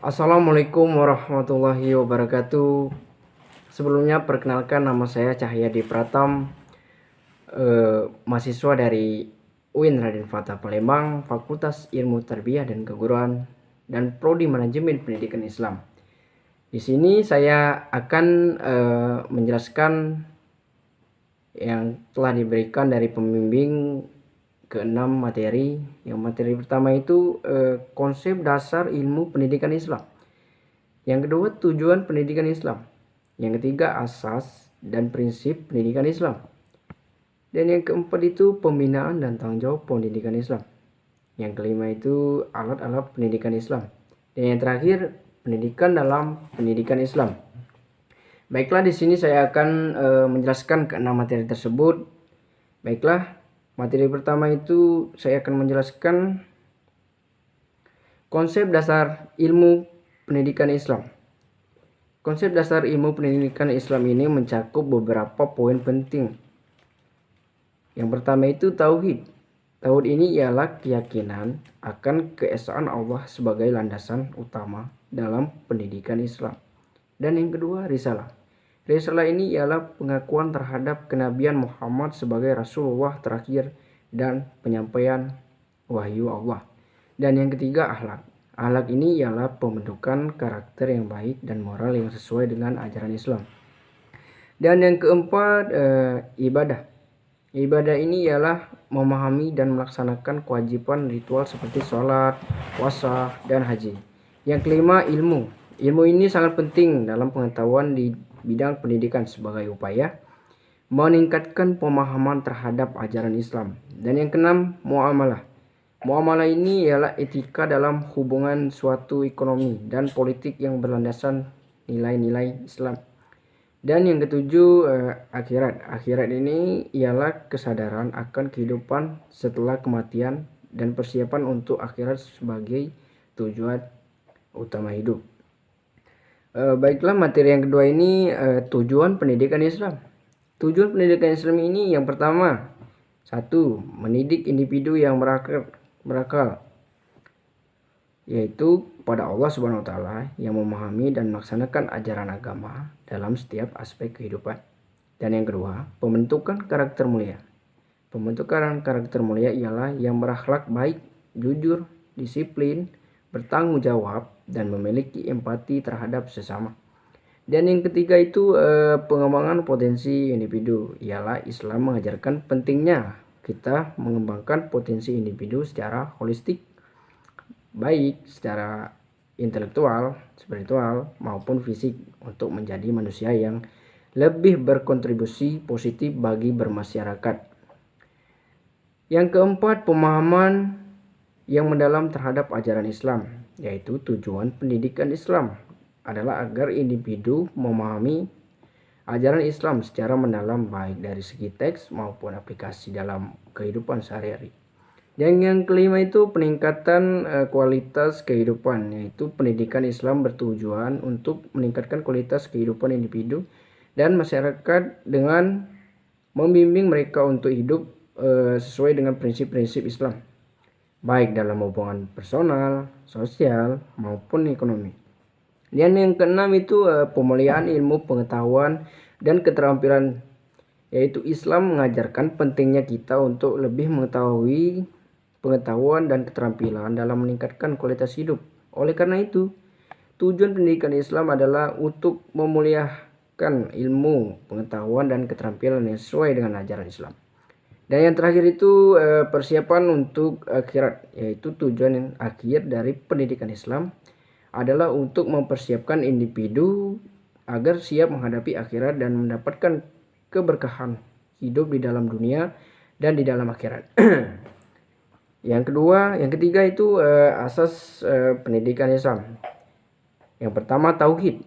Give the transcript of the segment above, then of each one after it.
Assalamualaikum warahmatullahi wabarakatuh. Sebelumnya perkenalkan, nama saya Cahyadi Pratam, mahasiswa dari UIN Raden Fatah Palembang, Fakultas Ilmu Tarbiyah dan Keguruan dan Prodi Manajemen Pendidikan Islam. Di sini saya akan menjelaskan yang telah diberikan dari pembimbing ke-6 materi. Yang materi pertama itu konsep dasar ilmu pendidikan Islam. Yang kedua, tujuan pendidikan Islam. Yang ketiga, asas dan prinsip pendidikan Islam. Dan yang keempat itu pembinaan dan tanggung jawab pendidikan Islam. Yang kelima itu alat-alat pendidikan Islam. Dan yang terakhir, pendidikan dalam pendidikan Islam. Baiklah, di sini saya akan menjelaskan ke-6 materi tersebut. Baiklah, materi pertama itu saya akan menjelaskan konsep dasar ilmu pendidikan Islam. Konsep dasar ilmu pendidikan Islam ini mencakup beberapa poin penting. Yang pertama itu tauhid. Tauhid ini ialah keyakinan akan keesaan Allah sebagai landasan utama dalam pendidikan Islam. Dan yang kedua, risalah. Risalah ini ialah pengakuan terhadap kenabian Muhammad sebagai Rasulullah terakhir dan penyampaian wahyu Allah. Dan yang ketiga, akhlak. Akhlak ini ialah pembentukan karakter yang baik dan moral yang sesuai dengan ajaran Islam. Dan yang keempat, ibadah. Ibadah ini ialah memahami dan melaksanakan kewajiban ritual seperti sholat, puasa, dan haji. Yang kelima, ilmu. Ilmu ini sangat penting dalam pengetahuan di bidang pendidikan sebagai upaya meningkatkan pemahaman terhadap ajaran Islam. Dan yang keenam, muamalah. Muamalah ini ialah etika dalam hubungan suatu ekonomi dan politik yang berlandaskan nilai-nilai Islam. Dan yang ketujuh, akhirat. Akhirat ini ialah kesadaran akan kehidupan setelah kematian dan persiapan untuk akhirat sebagai tujuan utama hidup. Baiklah, materi yang kedua ini tujuan pendidikan Islam. Tujuan pendidikan Islam ini yang pertama, satu, mendidik individu yang berakal, yaitu pada Allah Subhanahu wa Ta'ala yang memahami dan melaksanakan ajaran agama dalam setiap aspek kehidupan. Dan yang kedua, pembentukan karakter mulia. Pembentukan karakter mulia ialah yang berakhlak baik, jujur, disiplin, bertanggung jawab, dan memiliki empati terhadap sesama. Dan yang ketiga itu pengembangan potensi individu, ialah Islam mengajarkan pentingnya kita mengembangkan potensi individu secara holistik, baik secara intelektual, spiritual, maupun fisik untuk menjadi manusia yang lebih berkontribusi positif bagi bermasyarakat. Yang keempat, pemahaman yang mendalam terhadap ajaran Islam, yaitu tujuan pendidikan Islam adalah agar individu memahami ajaran Islam secara mendalam baik dari segi teks maupun aplikasi dalam kehidupan sehari-hari. Dan yang kelima itu peningkatan kualitas kehidupan, yaitu pendidikan Islam bertujuan untuk meningkatkan kualitas kehidupan individu dan masyarakat dengan membimbing mereka untuk hidup sesuai dengan prinsip-prinsip Islam, baik dalam hubungan personal, sosial, maupun ekonomi. Dan yang keenam itu pemuliaan ilmu pengetahuan dan keterampilan, yaitu Islam mengajarkan pentingnya kita untuk lebih mengetahui pengetahuan dan keterampilan dalam meningkatkan kualitas hidup. Oleh karena itu, tujuan pendidikan Islam adalah untuk memuliakan ilmu pengetahuan dan keterampilan yang sesuai dengan ajaran Islam. Dan yang terakhir itu persiapan untuk akhirat, yaitu tujuan akhir dari pendidikan Islam adalah untuk mempersiapkan individu agar siap menghadapi akhirat dan mendapatkan keberkahan hidup di dalam dunia dan di dalam akhirat. Yang ketiga itu asas pendidikan Islam. Yang pertama, tauhid.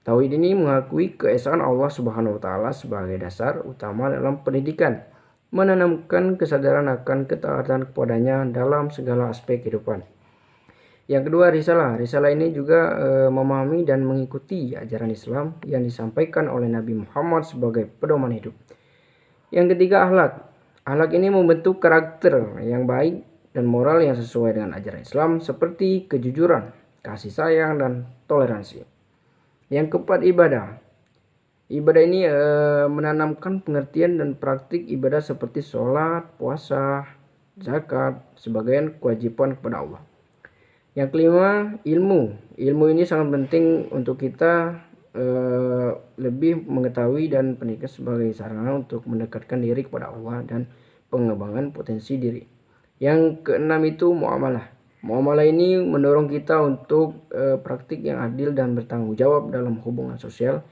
Tauhid ini mengakui keesaan Allah Subhanahu wa Ta'ala sebagai dasar utama dalam pendidikan, menanamkan kesadaran akan ketaatan kepadanya dalam segala aspek kehidupan. Yang kedua, risalah. Risalah ini juga memahami dan mengikuti ajaran Islam yang disampaikan oleh Nabi Muhammad sebagai pedoman hidup. Yang ketiga, akhlak. Akhlak ini membentuk karakter yang baik dan moral yang sesuai dengan ajaran Islam seperti kejujuran, kasih sayang, dan toleransi. Yang keempat, ibadah. Ibadah ini menanamkan pengertian dan praktik ibadah seperti sholat, puasa, zakat, sebagai kewajiban kepada Allah. Yang kelima, ilmu. Ilmu ini sangat penting untuk kita lebih mengetahui dan pendidikan sebagai sarana untuk mendekatkan diri kepada Allah dan pengembangan potensi diri. Yang keenam itu muamalah. Muamalah ini mendorong kita untuk praktik yang adil dan bertanggung jawab dalam hubungan sosial,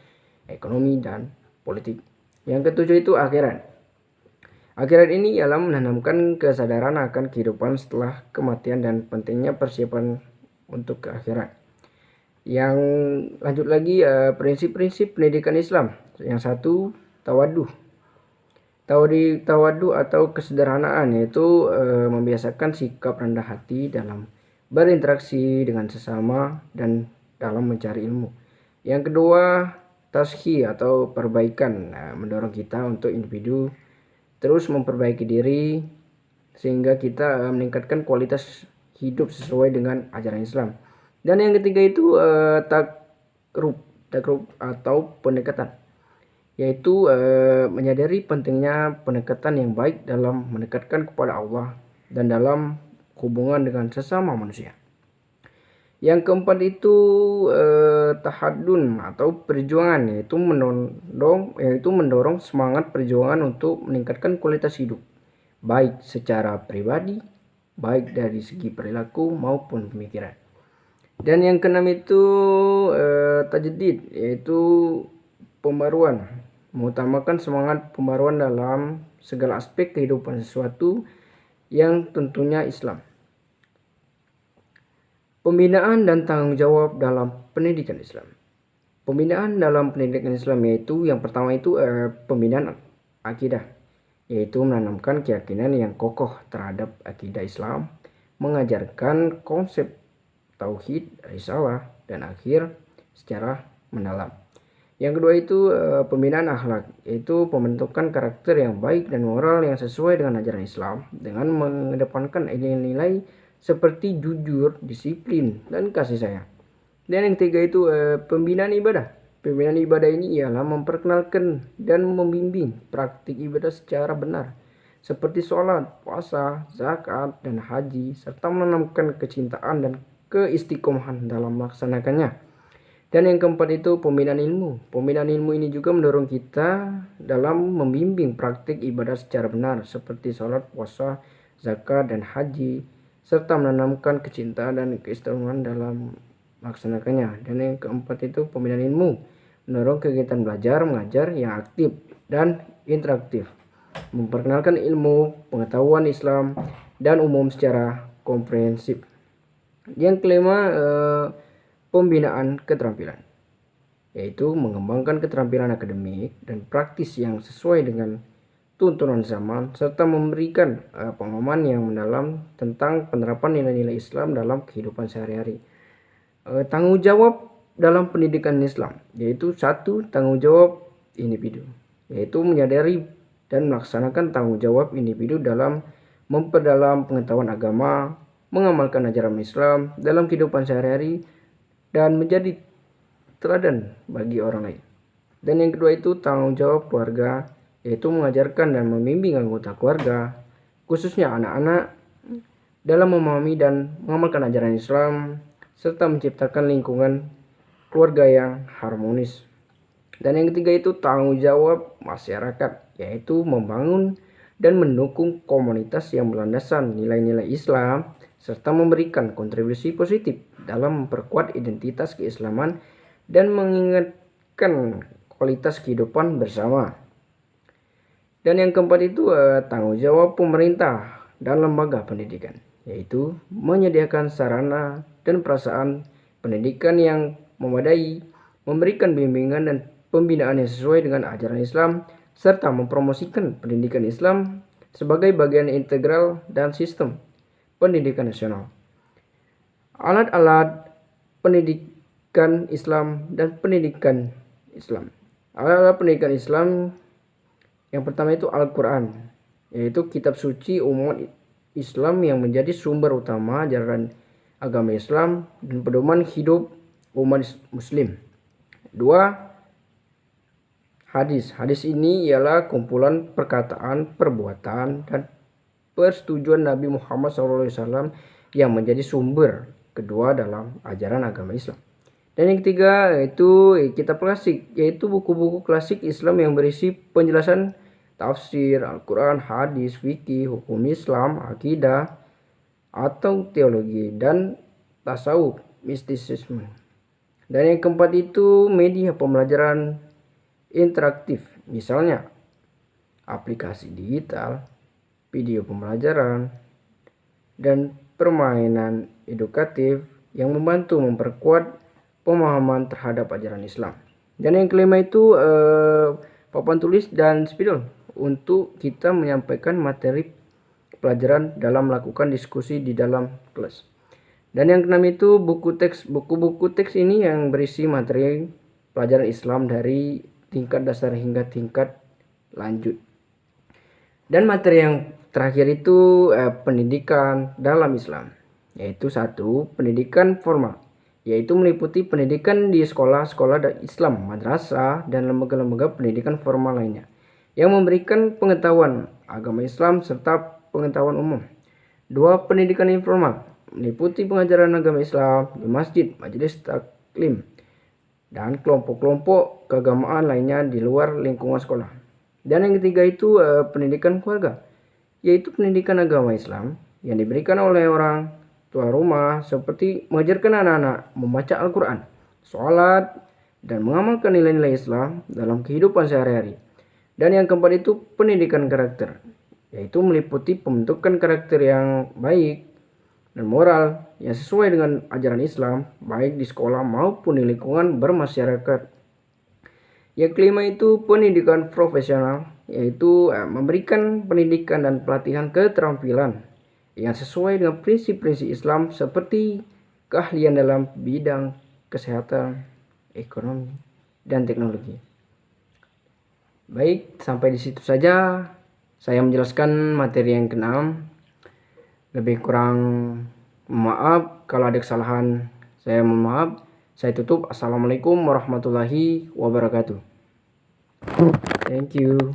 ekonomi, dan politik. Yang ketujuh itu akhirat. Akhirat ini ialah menanamkan kesadaran akan kehidupan setelah kematian dan pentingnya persiapan untuk ke akhirat. Yang lanjut lagi, prinsip-prinsip pendidikan Islam. Yang satu, tawaduh. Tawaduh atau kesederhanaan, yaitu membiasakan sikap rendah hati dalam berinteraksi dengan sesama dan dalam mencari ilmu. Yang kedua, tazkiyah atau perbaikan, mendorong kita untuk individu terus memperbaiki diri sehingga kita meningkatkan kualitas hidup sesuai dengan ajaran Islam. Dan yang ketiga itu takrub atau pendekatan, yaitu menyadari pentingnya pendekatan yang baik dalam mendekatkan kepada Allah dan dalam hubungan dengan sesama manusia. Yang keempat itu tahadun atau perjuangan, yaitu mendorong semangat perjuangan untuk meningkatkan kualitas hidup, baik secara pribadi, baik dari segi perilaku maupun pemikiran. Dan yang keenam itu tajdid, yaitu pembaruan, mengutamakan semangat pembaruan dalam segala aspek kehidupan sesuatu yang tentunya Islam. Pembinaan dan tanggung jawab dalam pendidikan Islam. Pembinaan dalam pendidikan Islam yaitu yang pertama itu pembinaan akidah, yaitu menanamkan keyakinan yang kokoh terhadap akidah Islam, mengajarkan konsep tauhid, risalah, dan akhir secara mendalam. Yang kedua itu pembinaan akhlak, yaitu pembentukan karakter yang baik dan moral yang sesuai dengan ajaran Islam dengan mengedepankan nilai-nilai seperti jujur, disiplin, dan kasih sayang. Dan yang ketiga itu pembinaan ibadah. Pembinaan ibadah ini ialah memperkenalkan dan membimbing praktik ibadah secara benar, seperti sholat, puasa, zakat, dan haji, serta menanamkan kecintaan dan keistiqomahan dalam melaksanakannya. Dan yang keempat itu pembinaan ilmu. Pembinaan ilmu ini juga mendorong kita dalam membimbing praktik ibadah secara benar, seperti sholat, puasa, zakat, dan haji, serta menanamkan kecintaan dan keistiqomahan dalam melaksanakannya. Dan yang keempat itu pembinaan ilmu, mendorong kegiatan belajar mengajar yang aktif dan interaktif, memperkenalkan ilmu pengetahuan Islam dan umum secara komprehensif. Yang kelima, pembinaan keterampilan, yaitu mengembangkan keterampilan akademik dan praktis yang sesuai dengan tuntunan zaman, serta memberikan pemahaman yang mendalam tentang penerapan nilai-nilai Islam dalam kehidupan sehari-hari. Tanggung jawab dalam pendidikan Islam, yaitu satu, tanggung jawab individu, yaitu menyadari dan melaksanakan tanggung jawab individu dalam memperdalam pengetahuan agama, mengamalkan ajaran Islam dalam kehidupan sehari-hari, dan menjadi teladan bagi orang lain. Dan yang kedua itu tanggung jawab keluarga, yaitu mengajarkan dan membimbing anggota keluarga, khususnya anak-anak, dalam memahami dan mengamalkan ajaran Islam, serta menciptakan lingkungan keluarga yang harmonis. Dan yang ketiga itu tanggung jawab masyarakat, yaitu membangun dan mendukung komunitas yang berlandaskan nilai-nilai Islam, serta memberikan kontribusi positif dalam memperkuat identitas keislaman dan mengingatkan kualitas kehidupan bersama. Dan yang keempat itu tanggung jawab pemerintah dan lembaga pendidikan, yaitu menyediakan sarana dan perasaan pendidikan yang memadai, memberikan bimbingan dan pembinaan yang sesuai dengan ajaran Islam, serta mempromosikan pendidikan Islam sebagai bagian integral dan sistem pendidikan nasional. Alat-alat pendidikan Islam dan pendidikan Islam. Alat-alat pendidikan Islam yang pertama itu Al-Quran, yaitu kitab suci umat Islam yang menjadi sumber utama ajaran agama Islam dan pedoman hidup umat muslim. 2. Hadis. Hadis ini ialah kumpulan perkataan, perbuatan, dan persetujuan Nabi Muhammad SAW yang menjadi sumber kedua dalam ajaran agama Islam. Dan yang ketiga yaitu kitab klasik, yaitu buku-buku klasik Islam yang berisi penjelasan tafsir, Al-Quran, hadis, fikih, hukum Islam, akidah, atau teologi, dan tasawuf, mistisisme. Dan yang keempat itu media pembelajaran interaktif, misalnya aplikasi digital, video pembelajaran, dan permainan edukatif yang membantu memperkuat pemahaman terhadap ajaran Islam. Dan yang kelima itu papan tulis dan spidol untuk kita menyampaikan materi pelajaran dalam melakukan diskusi di dalam kelas. Dan yang keenam itu buku teks. Buku-buku teks ini yang berisi materi pelajaran Islam dari tingkat dasar hingga tingkat lanjut. Dan materi yang terakhir itu pendidikan dalam Islam, yaitu 1. Pendidikan formal, yaitu meliputi pendidikan di sekolah-sekolah Islam, madrasah, dan lembaga-lembaga pendidikan formal lainnya yang memberikan pengetahuan agama Islam serta pengetahuan umum. 2. Pendidikan informal, meliputi pengajaran agama Islam di masjid, majelis taklim, dan kelompok-kelompok keagamaan lainnya di luar lingkungan sekolah. Dan yang ketiga itu pendidikan keluarga, yaitu pendidikan agama Islam yang diberikan oleh orang tua rumah, seperti mengajarkan anak-anak membaca Al-Quran, sholat, dan mengamalkan nilai-nilai Islam dalam kehidupan sehari-hari. Dan yang keempat itu pendidikan karakter, yaitu meliputi pembentukan karakter yang baik dan moral yang sesuai dengan ajaran Islam, baik di sekolah maupun di lingkungan bermasyarakat. Yang kelima itu pendidikan profesional, yaitu memberikan pendidikan dan pelatihan keterampilan yang sesuai dengan prinsip-prinsip Islam seperti keahlian dalam bidang kesehatan, ekonomi, dan teknologi. Baik, sampai di situ saja saya menjelaskan materi yang keenam. Lebih kurang maaf kalau ada kesalahan, saya mohon maaf. Saya tutup. Assalamualaikum warahmatullahi wabarakatuh. Thank you.